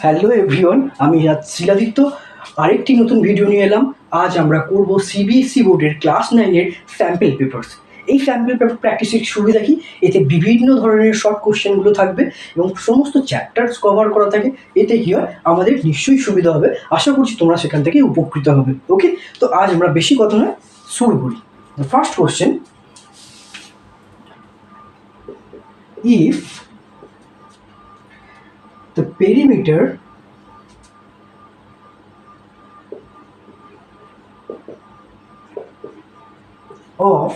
Hello everyone, আমি শিলাদিত্য আরেকটি নতুন ভিডিও নিয়ে এলাম। আজ আমরা করব সিবিএসই বোর্ডের ক্লাস 9-এর স্যাম্পল পেপারস। এই স্যাম্পল পেপার প্র্যাকটিসের সুবিধা কি, এতে বিভিন্ন ধরনের শর্ট কোশ্চেনগুলো থাকবে এবং সমস্ত চ্যাপ্টার্স কভার করা থাকে। এতে কি হয়, আমাদের নিশ্চয়ই সুবিধা হবে। আশা করছি তোমরা সেখান থেকে উপকৃত হবে। ওকে, তো আজ আমরা বেশি কথা নয়, শুরু করি। The first question, if the perimeter of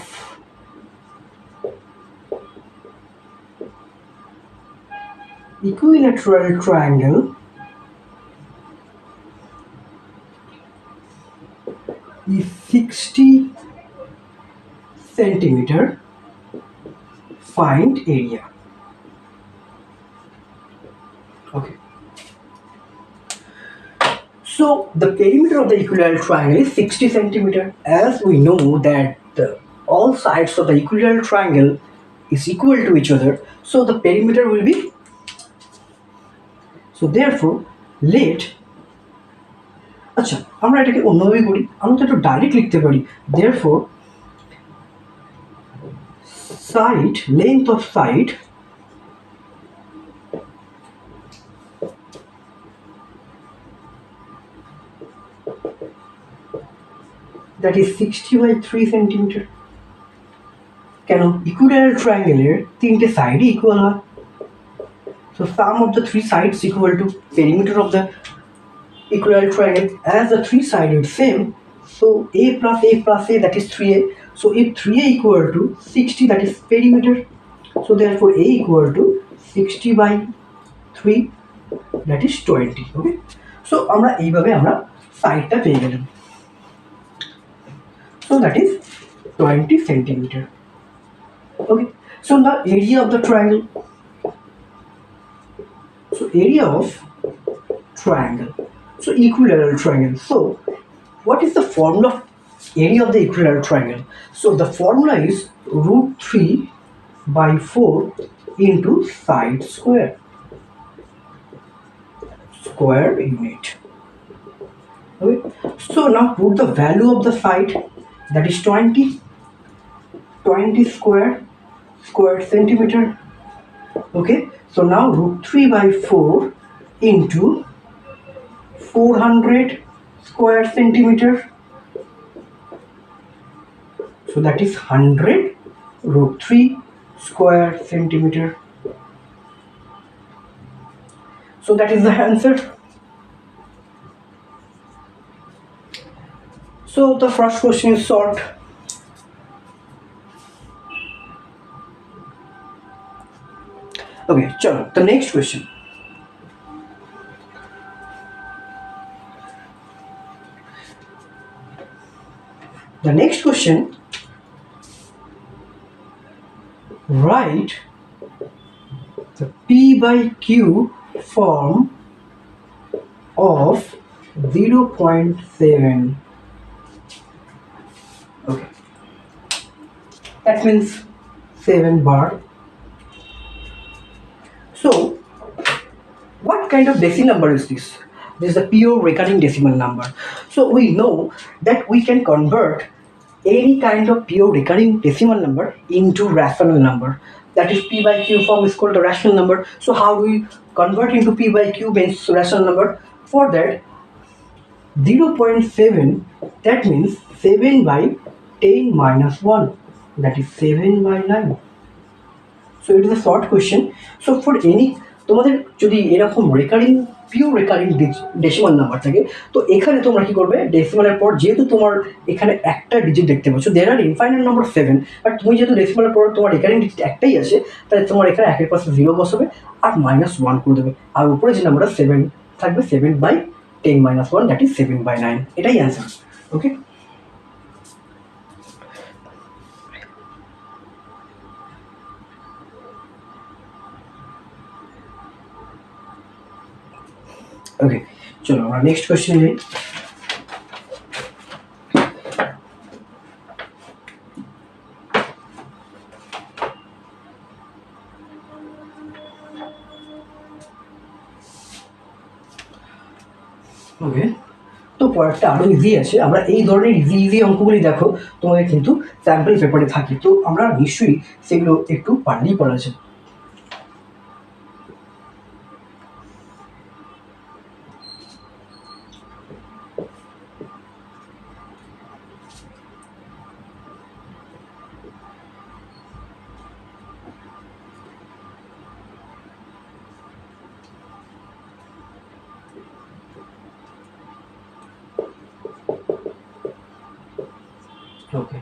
equilateral triangle is 60 centimeter, find area. Okay, so the perimeter of the equilateral triangle is 60 centimeter. As we know that all sides of the equilateral triangle is equal to each other, so the perimeter will be, so therefore let, আচ্ছা আমরা এটাকে অন্যভাবে করি, আমরা তো একটু direct লিখতে পারি। therefore side, length of side that is 60 by 3 centimeter. কেন, ইকুইল্যাটারাল ট্রায়াঙ্গেলের তিনটে সাইডই ইকুয়াল হয়, so sum of the three sides equal to perimeter of the equilateral triangle. As the three sides are same, so a plus a that is 3a. So if 3a equal to 60, that is perimeter, so therefore a equal to 60 by 3, that is 20. Okay, so আমরা এইভাবে আমরা সাইডটা পেয়ে গেলাম, so that is 20 centimeter. Okay, so now area of the triangle, so area of triangle, so equilateral triangle. So what is the formula of area of the equilateral triangle? So the formula is √3 by 4 into side square unit. Okay, so now put the value of the side, that is 20 square centimeter. Okay, so now √3 by 4 into 400 square centimeter, so that is 100 √3 square centimeter. So that is the answer. So the first question is solved. Okay, chalo, the next question. The next question, write the P by Q form of 0.7. Okay, that means 7 bar. So what kind of decimal number is this? This is a pure recurring decimal number. So we know that we can convert any kind of pure recurring decimal number into rational number. That is P by Q form is called a rational number. So how do we convert into P by Q means rational number? For that, 0.7, that means 7 by 10 minus 1, that is 7 by 9. So it is a short question. So for any, তোমাদের যদি এরকম pure recurring decimal number থাকে, তো এখানে তোমরা কি করবে, ডেসিমালের পর যেহেতু তোমার এখানে একটা ডিজিট দেখতে পাচ্ছ, দের আর ইনফাইনাইট নাম্বার 7, বাট তুমি যেহেতু ডেসিমালের পর তোমার রেকারিং ডিজিট একটাই আছে, তাহলে তোমার এখানে একের পাশে 0 বসাবে আর -1 করে দেবে, আর উপরে যে নাম্বারটা 7 থাকবে 7 by 10 minus 1, that is 7 by 9. এটাই অ্যান্সার। ওকে, ওকে, চলো আমরা নেক্সট কোশ্চেন যাই। ওকে, তো পরেরটা আরও ইজি আছে। আমরা এই ধরনের ইজি অঙ্কগুলি দেখো তোমাদের কিন্তু স্যাম্পল পেপারে থাকে, তো আমরা নিশ্চয়ই সেগুলো একটু পারলেই পড়া যায়। ওকে,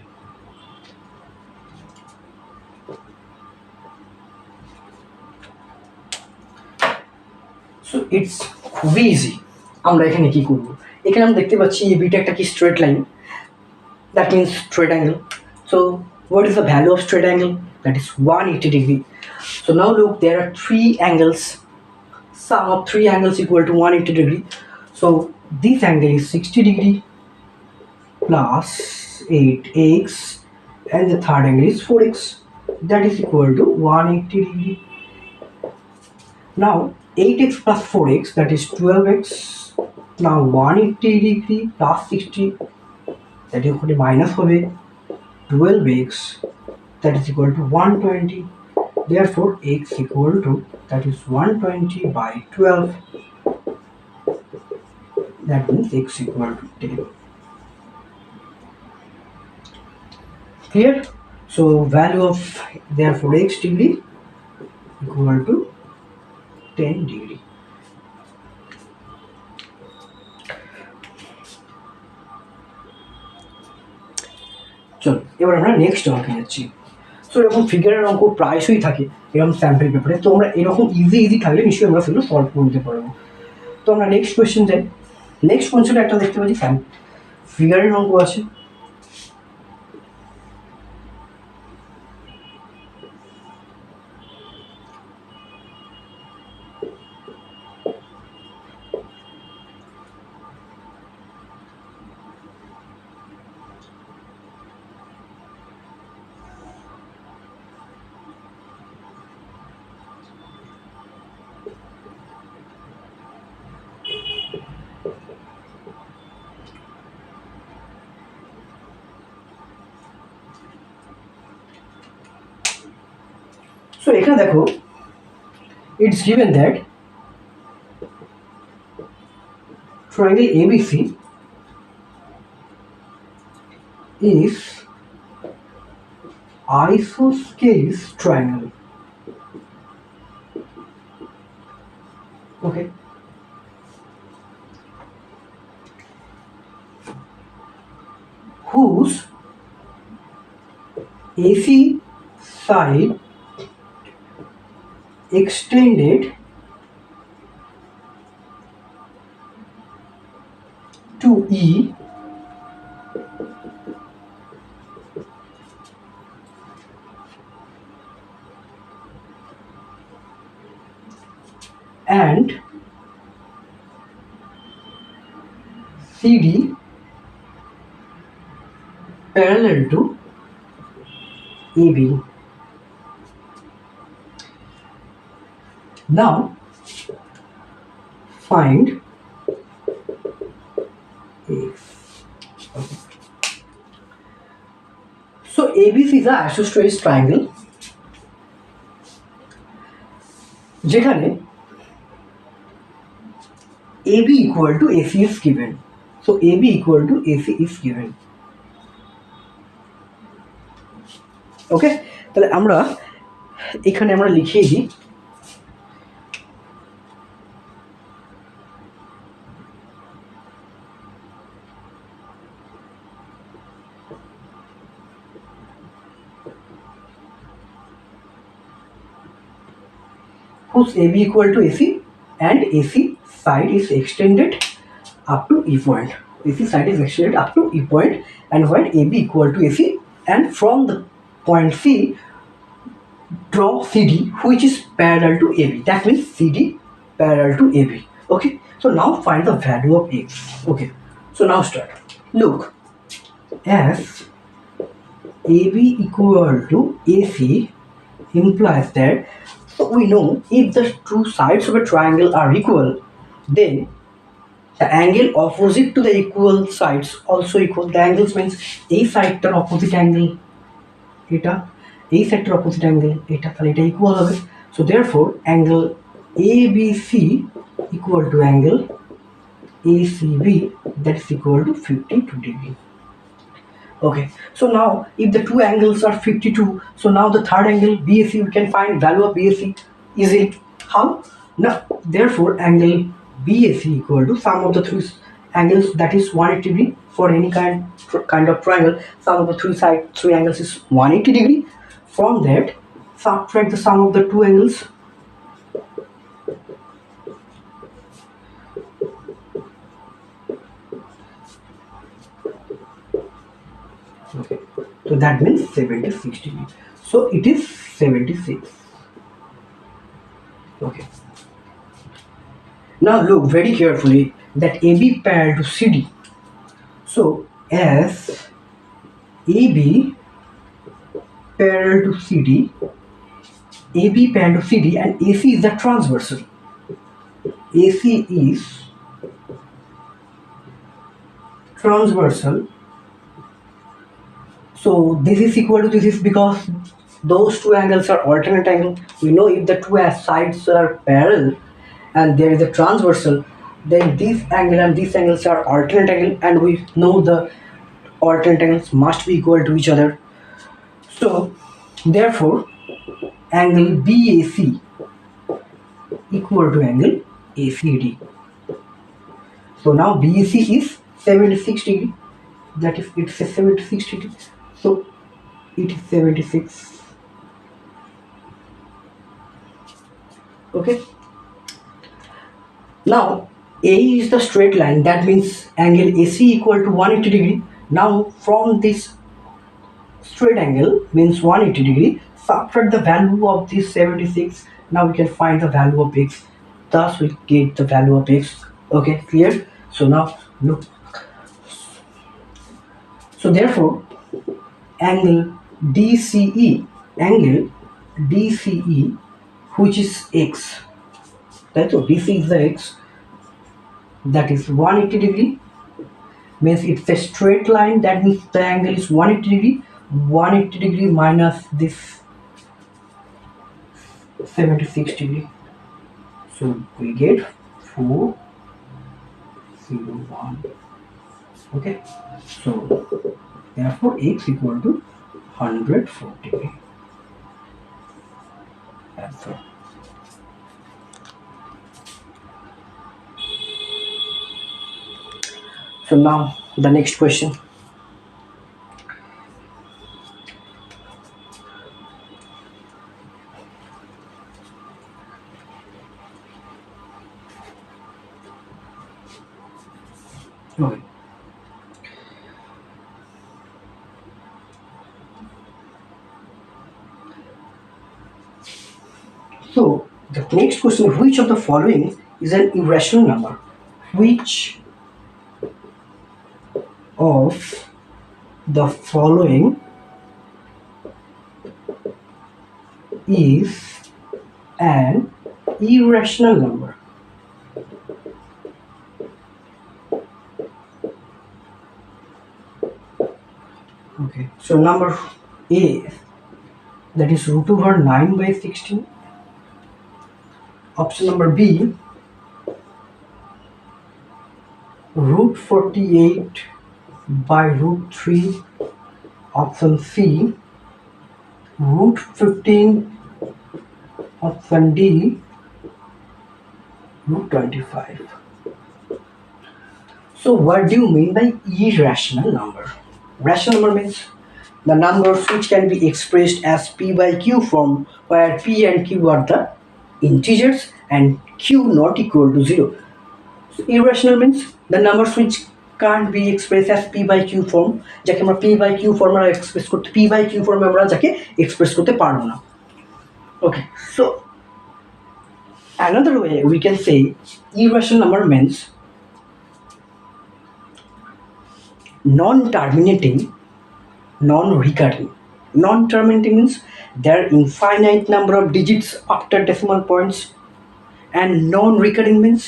সো ইটস খুবই ইজি। আমরা এখানে কি করব, এখানে আমরা দেখতে পাচ্ছি এই বিটা একটা কি straight line, that means straight angle. So what is the value of straight angle? That is 180 degree. So now look, there are three angles. Sum of three angles equal to 180 degree. So this angle is 60 degree plus 8x, and the third angle is 4x. That is equal to 180 degree. Now 8x plus 4x, that is 12x. Now 180 degree plus 60, that is equal to minus হবে 12x, that is equal to 120. Therefore x equal to, that is 120 by 12, that means x equal to 10. Clear? So value of therefore x degree equal to 10 degree. চলো এবার আমরা next অঙ্কে যাচ্ছি। So এরকম ফিগারের অঙ্ক প্রায়শই থাকে এরকম স্যাম্পল পেপারে, তো আমরা এরকম ইজি থাকলে নিশ্চয়ই আমরা সেগুলো সলভ করে নিতে পারবো। তো আমরা নেক্সট কোয়েশ্চেন যাই। নেক্সট কোয়েশ্চেনে একটা দেখতে পাচ্ছি ফিগারের অঙ্ক আছে। So এখানে দেখো, it's given that triangle ABC is isosceles triangle. Okay, whose AC side extended to E and CD parallel to AB. Now find x. Okay. So ABC is a isosceles triangle যেখানে AB equal to AC is given. So AB equal to AC is given. ওকে, তাহলে আমরা এখানে আমরা লিখিয়ে দিই whose AB equal to AC and AC side is extended up to E point. AC side is extended up to E point, and when AB equal to AC, and from the point C draw CD which is parallel to AB. That means CD parallel to AB. Okay, so now find the value of x. Okay, so now start. Look, as AB equal to AC implies that, so we know if the two sides of a triangle are equal, then The angle opposite to the equal sides also equal. The angles means এই সাইডটার opposite angle এটা, এই সাইডটার opposite angle এটা, তাহলে এটা equal হবে. So therefore angle ABC equal to angle ACB, that is equal to 52 degree. Okay, so now if the two angles are 52, so now the third angle BAC, we can find value of BAC easily. How? Now therefore angle BAC equal to sum of the three angles, that is 180 degree. For any kind of triangle, sum of the three angles is 180 degree. From that, subtract the sum of the two angles. Okay, so that means 76 degree. So it is 76. Okay. Now look very carefully that AB parallel to CD. So as AB parallel to CD, AB parallel to CD, and AC is the transversal. AC is transversal. So this is equal to this is because those two angles are alternate angle. We know if the two sides are parallel and there is a transversal, then this angle and these angles are alternate angle, and we know the alternate angles must be equal to each other. So therefore angle BAC equal to angle ACD. So now BAC is 76 degree, that is it's a 76 degree. So it is 76. Okay. Now A is the straight line, that means angle AC equal to 180 degree. Now from this straight angle means 180 degree, subtract the value of this 76. Now we can find the value of X. Thus we get the value of X. Okay, clear? So now look. So therefore angle DCE, which is X, that's what DC is the X, that is 180 degree, means it's a straight line, that means the angle is 180 degree. 180 degree minus this 76 degree, so we get 401. Okay, so therefore X equal to 140 degree. Answer. So now the next question. Okay. So the next question, which of the following is an irrational number? Which of the following is an irrational number? Okay, so number A, that is root over 9 by 16. Option number B, root 48 by root 3. Option C, root 15. Option D, root 25. So what do you mean by irrational number? Rational number means the numbers which can be expressed as P by Q form, where P and Q are the integers and Q not equal to 0. So irrational means the numbers which can't be expressed as P by Q form, যাকে আমরা P by Q form আমরা express করতে, P by Q form আমরা যাকে express করতে পারবো না. Okay, so another way we can say irrational number means non-terminating, non-recurring. Non-terminating means there are infinite number of digits after decimal points, and non-recurring means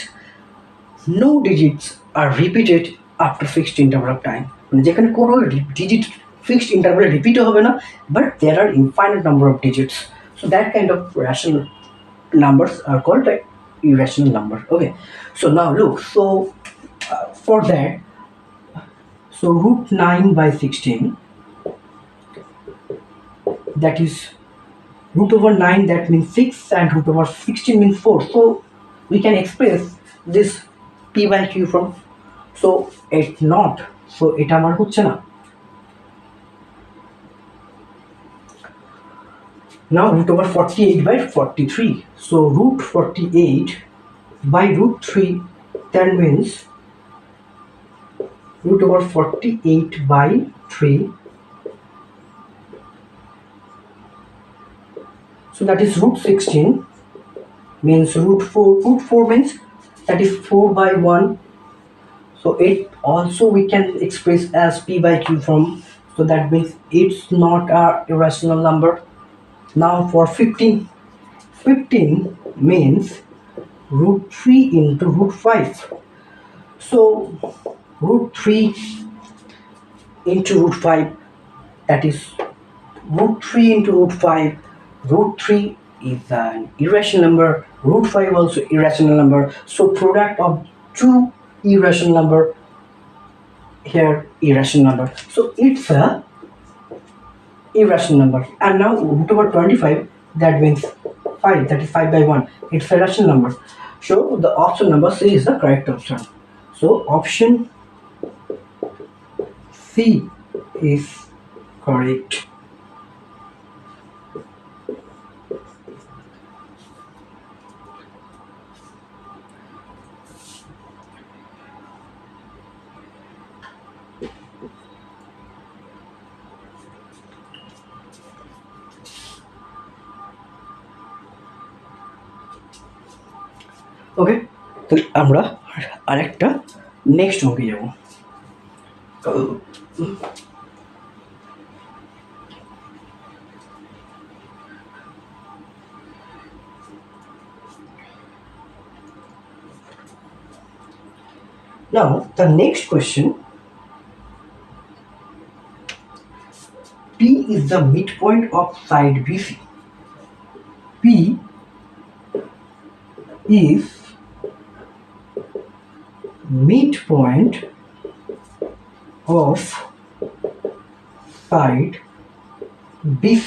no digits are repeated after fixed interval of time, মানে যেখানে কোনো digit fixed interval repeat হবে না, but there are infinite number of digits, so that kind of rational numbers are called irrational number. Okay, so now look, so for that, so root 9 by 16, that is root over 9, that means 6, and root over 16 means 4, so we can express this p by q from, so it's not, so এটা আমার হচ্ছে না। Now root over 48 by 43, so root 48 by root 3, that means root over 48 by 3, so that is root 16, means root 4 means that is 4 by 1, so it also we can express as p by q form, so that means it's not a irrational number. Now for 15 means root 3 into root 5, so root 3 into root 5, that is root 3 into root 5, root 3 is an irrational number, root 5 also irrational number, so product of two irrational number here, irrational number, so it's a irrational number. And now root over 25, that means 5, that is 5 by 1, it's a rational number, so the option number C is the correct option, so option C is correct. ওকে, তো আমরা আরেকটা next অঙ্কে যাব। Now the next question, P is the midpoint of side BC. P is midpoint of side BC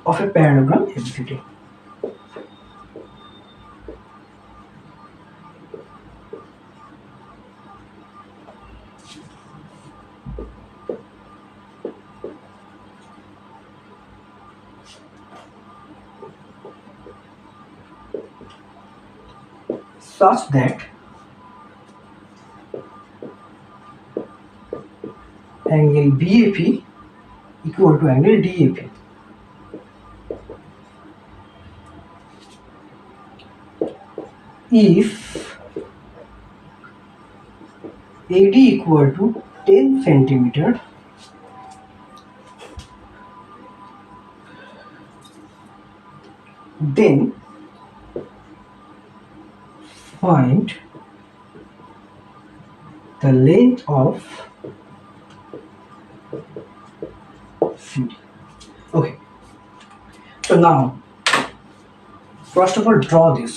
of a parallelogram ABCD. Such that angle BAP equal to angle DAP. If AD equal to 10 centimeter, then find the length of CD. Okay, so now first of all draw this.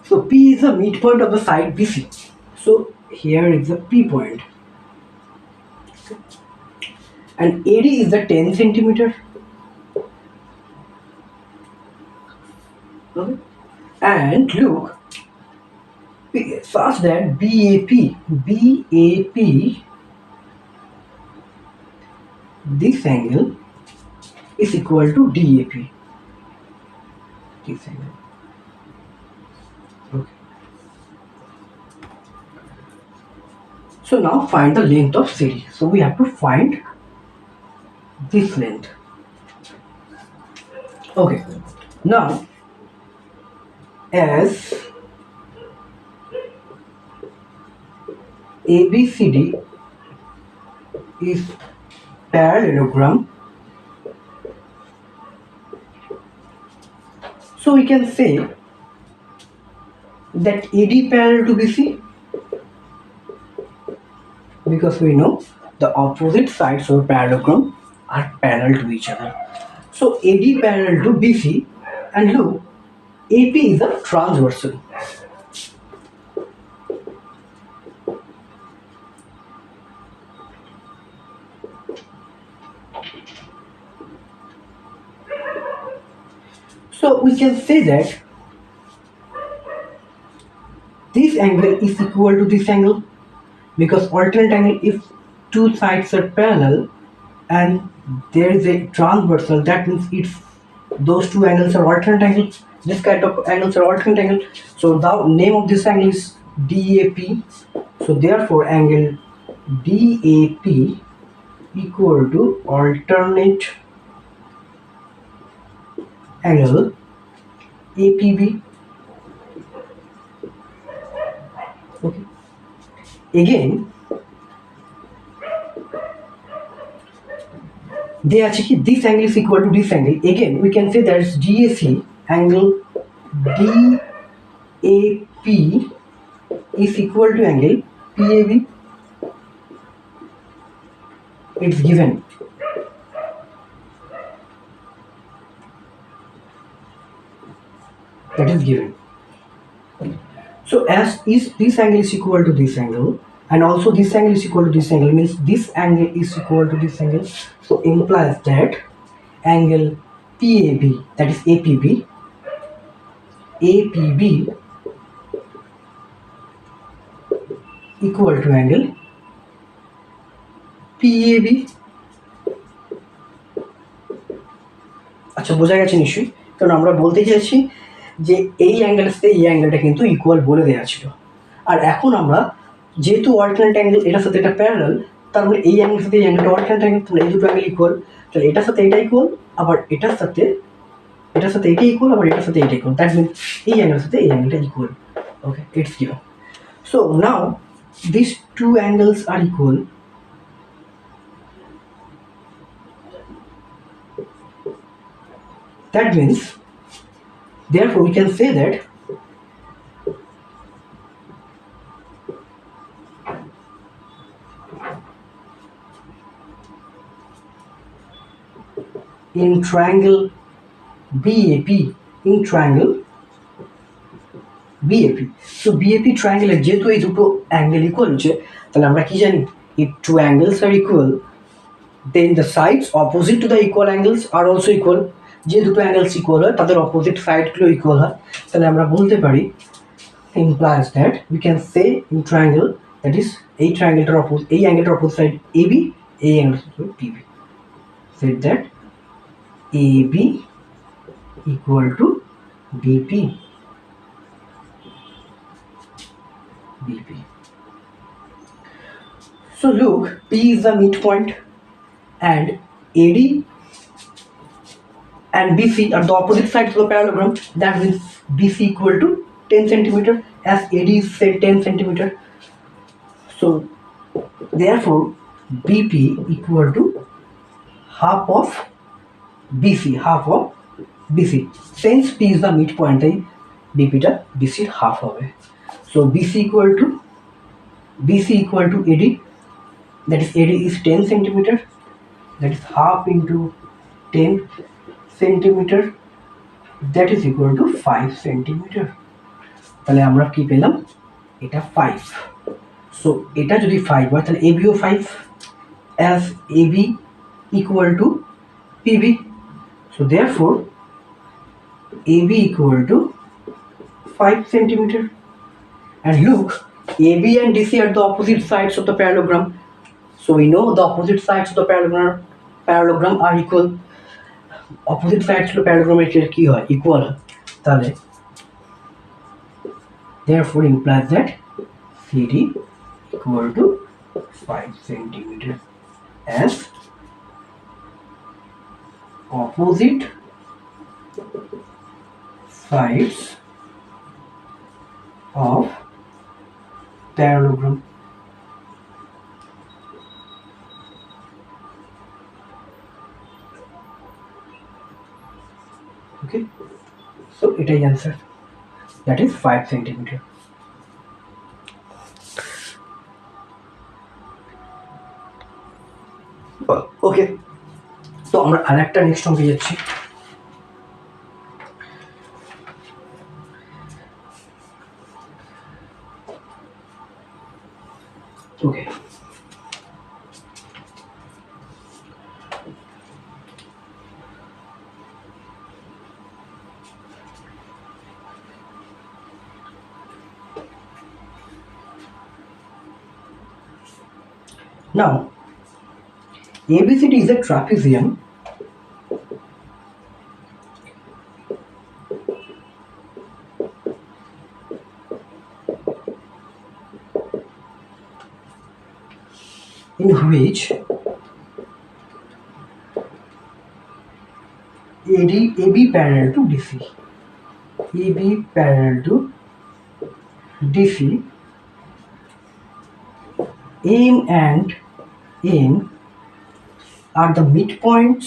So P is the midpoint of the side BC. So here is the P point. Okay. And AD is the 10 centimeter. Okay. And look, such that BAP, this angle is equal to DAP. This angle. Okay. So now find the length of CD. So we have to find this length. Okay. Now, as ABCD is parallelogram, so we can say that AD parallel to BC, because we know the opposite sides of a parallelogram are parallel to each other. So AD parallel to BC, and look, AP is a transversal. So we can say that this angle is equal to this angle, because alternate angle, if two sides are parallel and there is a transversal, that means it's those two angles are alternate angles. This kind of angles are alternate angle. So the name of this angle is DAP. So therefore angle DAP equal to alternate angle APB. Okay. Again, this angle is equal to this angle. Again, we can say that is DAC angle DAP is equal to angle PAB. It's given. That is given. So as is this angle is equal to this angle, and also this angle is equal to this angle, means this angle is equal to this angle. So implies that angle PAB, that is APB equal to angle PAB. আচ্ছা, বোঝা গেছে নিশ্চয়ই, কারণ আমরা বলতে চাইছি যে এই অ্যাঙ্গেলের সাথে এই অ্যাঙ্গেলটা কিন্তু ইকুয়াল বলে দেওয়া ছিল। আর এখন আমরা যেহেতু অল্টারনেট অ্যাঙ্গেল এটার সাথে এটা প্যারালাল, তার মানে এই অ্যাঙ্গেলের সাথে এই অ্যাঙ্গেলটা অল্টারনেট অ্যাঙ্গেল, তাহলে এই দুটো অ্যাঙ্গেল ইকুয়াল। তাহলে এটার সাথে এটা ইকুয়াল, আবার এটার সাথে এটা ইকুয়াল, আবার এটার সাথে এটা ইকুয়াল। দ্যাট মিনস এই অ্যাঙ্গেলের সাথে এই অ্যাঙ্গেলটা equal. Okay, it's given. So now these two angles are equal. That means, therefore we can say that in triangle BAP, so BAP triangle এর যেহেতু এই দুটো অ্যাঙ্গেল ইকুয়াল হচ্ছে, তাহলে আমরা কি জানি, if two angles are equal then the sides opposite to the equal angles are also equal. যে দুটো অ্যাঙ্গেলস ইকুয়াল হয় তাদের অপোজিট সাইডগুলো ইকুয়াল হয়। তাহলে আমরা বলতে পারি, implies that we can say in triangle, that is এই ট্রায়াঙ্গেলটার এই অ্যাঙ্গেলটার অপোজিট সাইড AB, এই অ্যাঙ্গেলটা PB, said that AB equal to BP. So look, P is the midpoint and AD and BC are the opposite sides of the parallelogram. That means BC equal to 10 centimeter, as AD is say 10 centimeter. So therefore BP equal to half of BC. Since P is the midpoint, তাই BP টা BC এর half হবে। So BC equal to AD, that is AD is 10 centimeter, that is half into 10 centimeter, that is equal to 5 centimeter. তাহলে আমরা কি পেলাম, এটা 5। So এটা যদি 5 হয় তাহলে AB O 5, as AB equal to PB. So therefore AB equal to 5 centimeter. And look, AB and DC are the opposite sides of the parallelogram. So we know the opposite sides of the parallelogram are equal. Opposite sides of the parallelogram কি হয়, equal হয়। তাহলে therefore implies that CD equal to 5 centimeter, as opposite sides of parallelogram. এটাই answer, that is 5 centimetre. ওকে, তো আমরা আর একটা next অঙ্কে যাচ্ছি। ওকে, now ABCD is a trapezium in which AB parallel to DC, AB parallel to DC, M and N are the midpoints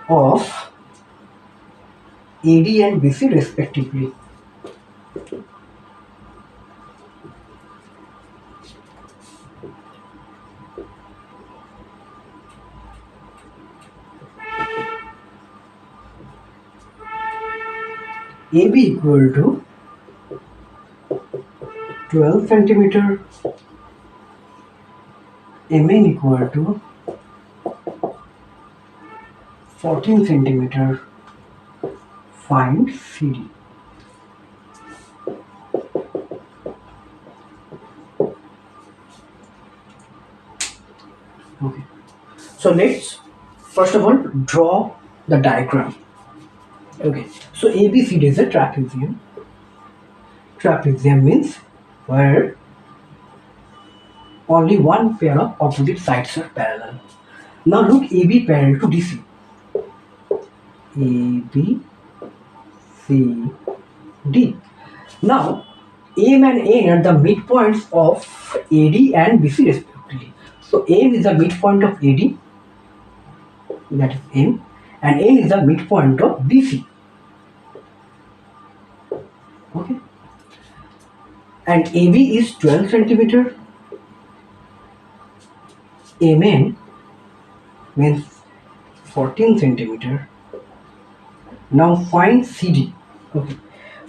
of AD and BC respectively. AB equal to 12 centimeter, MN equal to 14 centimeter. Find CD. Okay, so let's first of all draw the diagram. Okay, so ABCD is a trapezium. Trapezium means where only one pair of opposite sides are parallel. Now look, AB parallel to DC. AB, C, D. Now M and N are the midpoints of AD and BC respectively. So M is the midpoint of AD, that is M, and N is the midpoint of BC. Okay, and AB is 12 centimeter, MN means 14 centimeter. Now find CD. Okay,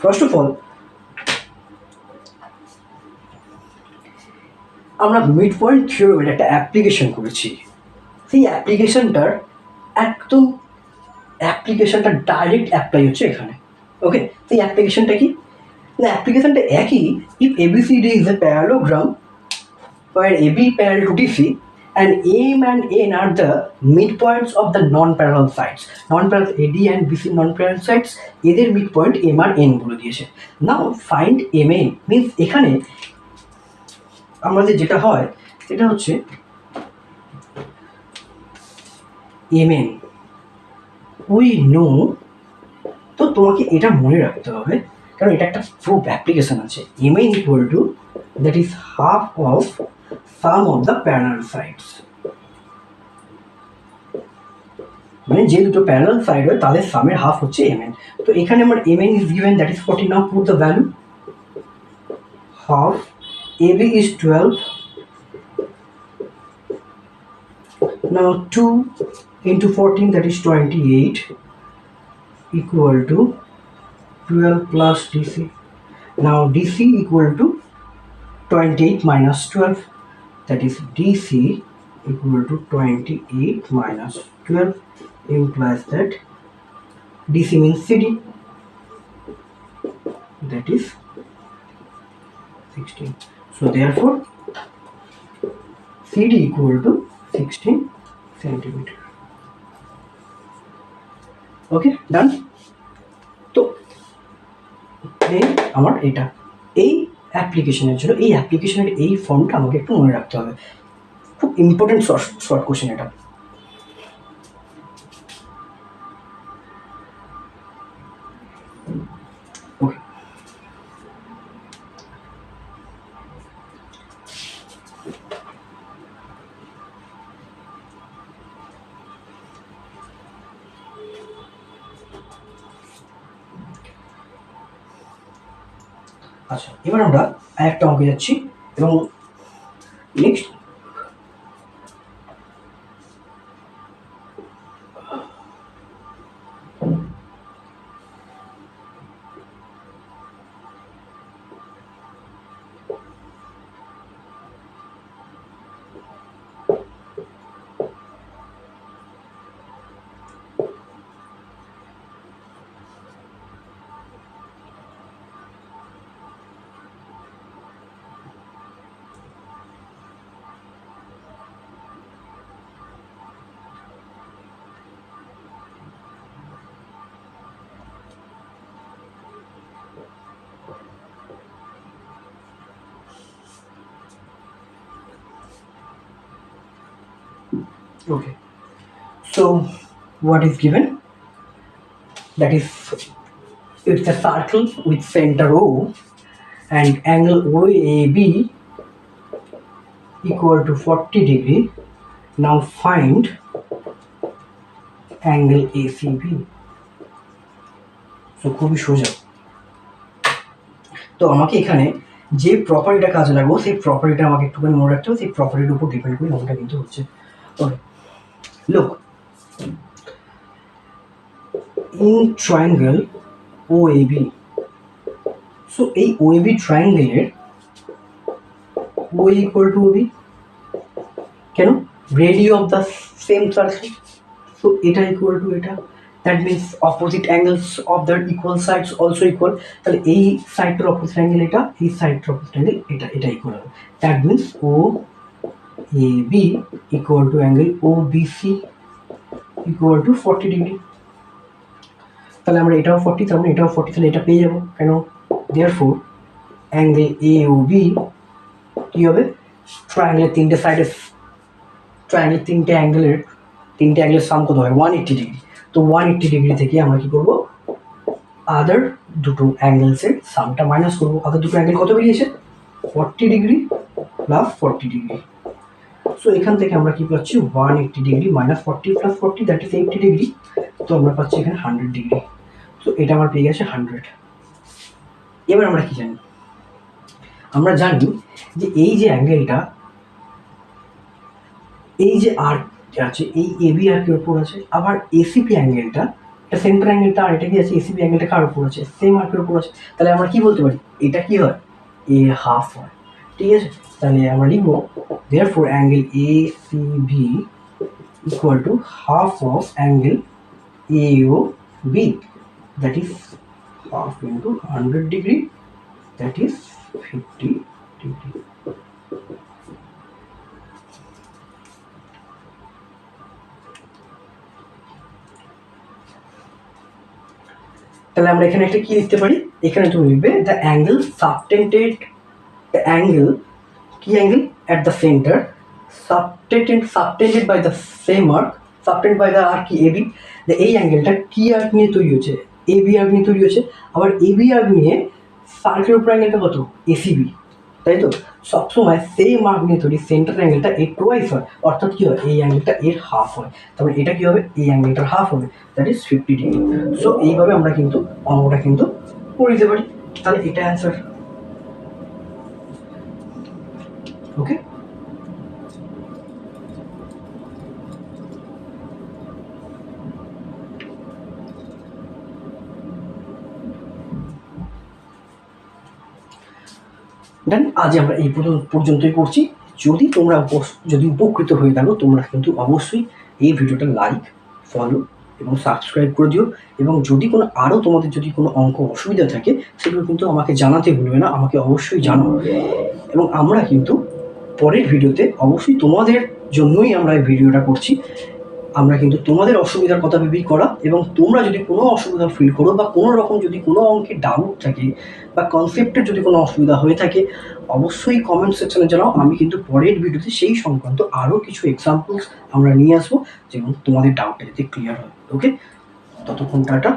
first of all আমরা mid point থিওরেমের একটা application করেছি। সেই অ্যাপ্লিকেশনটা direct apply হচ্ছে এখানে। ওকে, সেই অ্যাপ্লিকেশনটা কি? না, অ্যাপ্লিকেশনটা একই। If ABCD is a parallelogram where AB parallel to DC and M and N are the midpoints of the non-parallel sides. Non-parallel AD and BC non-parallel sides, এদের midpoint M আর N বলে দিয়েছে। Now find MN means এখানে আমাদের যেটা হয় সেটা হচ্ছে MN we know. তো তোমাকে এটা মনে রাখতে হবে, কারণ এটা একটা প্রুফ অ্যাপ্লিকেশন আছে। MN equal to that is half of sum of the parallel sides, মানে যে দুটো প্যারালাল সাইড হয় তাদের সামের হাফ হচ্ছে MN। তো এখানে আমার MN is given, that is 14. Now put the value. Half AB is 12. Now 2 into 14, that is 28, equal to 12 plus DC. Now DC equal to 28 minus 12, that is DC equal to 28 minus 12, implies that DC means CD, that is 16. So therefore CD equal to 16 centimeter. Okay, done. তো আমার এটা এই অ্যাপ্লিকেশনের জন্য, এই অ্যাপ্লিকেশনের এই ফর্মটা আমাকে একটু মনে রাখতে হবে। খুব ইম্পর্টেন্ট শর্ট কোশ্চেন এটা। ওকে, আচ্ছা, এবার আমরা আরেকটা অঙ্কে যাচ্ছি এবং next okay. So what is given? That is, it's a circle with center O and angle OAB equal to 40 degree. Now find angle ACB. So খুবই সোজা। তো আমাকে এখানে যে প্রপার্টিটা কাজে লাগবো সেই প্রপার্টিটা আমাকে একটুখানি মনে রাখতে হবে, সেই প্রপার্টির উপর ডিপেন্ড করে অঙ্কটা কিন্তু হচ্ছে। Okay, look, in triangle OAB, so এই OAB ট্রায়াঙ্গেলের OA equal to OB, কেন? Radii of the same circle, so এটা ইকুয়াল টু এটা, that means opposite angles of the equal sides also equal. তাহলে এই সাইডটার অপোজিট অ্যাঙ্গেল এটা, এই সাইডটার opposite angle এটা, এটা ইকুয়াল হবে। That means O A B equal to angle O BC equal to 40 degree. তাহলে আমরা এটাও 40, তার মানে এটাও 40, তাহলে এটা পেয়ে যাবো। কেন? Therefore angle A O B কী হবে? ট্রায়াঙ্গেলের তিনটে সাইডে, ট্রায়াঙ্গেলের তিনটে অ্যাঙ্গেলের সাম কত হয়? 180 ডিগ্রি। তো 180 ডিগ্রি থেকে আমরা কি করবো? আদার দুটো অ্যাঙ্গেলসের সামটা মাইনাস করবো। আদার দুটো অ্যাঙ্গেল কত বেরিয়েছে? 40 ডিগ্রি প্লাস 40 ডিগ্রি। সো এখান থেকে আমরা কি পাচ্ছি? 180 degree minus 40 plus 40, that is 80 degree. তো আমরা পাচ্ছি এখানে 100 ডিগ্রি। তো এটা আমার পেয়ে গেছে 100। এবার আমরা কি জানি? আমরা জানি যে এই যে অ্যাঙ্গেলটা, এই যে আর্ক আছে, এই এবি আর্কের উপর আছে, আবার এসিপি অ্যাঙ্গেলটা, এটা সেন্টার অ্যাঙ্গেলটা, আর এটা কি আছে? এসিপি অ্যাঙ্গেলটা কার উপর আছে? সেম আর্কের উপর আছে। তাহলে আমরা কি বলতে পারি? এটা কি হয়? এর হাফ হয়। ঠিক আছে, তাহলে আমরা লিখবো therefore angle ACB equal to half of angle AOB, that is half into 100 degree, that is 50 degree. তাহলে আমরা এখানে একটা কি লিখতে পারি? এখানে তুমি লিখবে the angle subtended, the angle কি angle at the center subtended by the same arc, subtended by the arc AB, এই অ্যাঙ্গেলটা কি আর্ক নিয়ে তৈরি হচ্ছে? এবি আর্ক নিয়ে তৈরি হচ্ছে। আবার এবি আর্ক নিয়ে সার্কেলের উপর অ্যাঙ্গেলটা কত? এসিবি, তাই তো? সবসময় সেম আর্ক নিয়ে তৈরি সেন্টার অ্যাঙ্গেলটা এর টোয়াইস হয়, অর্থাৎ কি হয়? এই অ্যাঙ্গেলটা এর হাফ হয়। তারপরে এটা কি হবে? এই অ্যাঙ্গেলটার হাফ হবে, দ্যাট ইজ 50 ডিগ্রি। সো এইভাবে আমরা কিন্তু অঙ্কটা কিন্তু করে দিতে পারি। তাহলে এটা অ্যান্সার। ওকে, দেন আজ আমরা এই পর্যন্তই করছি। যদি তোমরা যদি উপকৃত হয়ে থাকো, তোমরা কিন্তু অবশ্যই এই ভিডিওটা লাইক, ফলো এবং সাবস্ক্রাইব করে দিও। এবং যদি কোনো আরও তোমাদের যদি কোনো অঙ্ক অসুবিধা থাকে, সেগুলো কিন্তু আমাকে জানাতে ভুলবে না, আমাকে অবশ্যই জানাও। এবং আমরা কিন্তু পরের ভিডিওতে অবশ্যই তোমাদের জন্যই আমরা এই ভিডিওটা করছি। আমরা কিন্তু তোমাদের অসুবিধার কথা ভেবেই করা, এবং তোমরা যদি কোনো অসুবিধা ফিল করো বা কোনো রকম যদি কোনো অঙ্কে ডাউট থাকে বা কনসেপ্টের যদি কোনো অসুবিধা হয়ে থাকে, অবশ্যই কমেন্ট সেকশনে জানাও। আমি কিন্তু পরের ভিডিওতে সেই সংক্রান্ত আরও কিছু এক্সাম্পলস আমরা নিয়ে আসবো, যেমন তোমাদের ডাউটটা যাতে ক্লিয়ার হয়। ওকে, ততক্ষণ টাটা।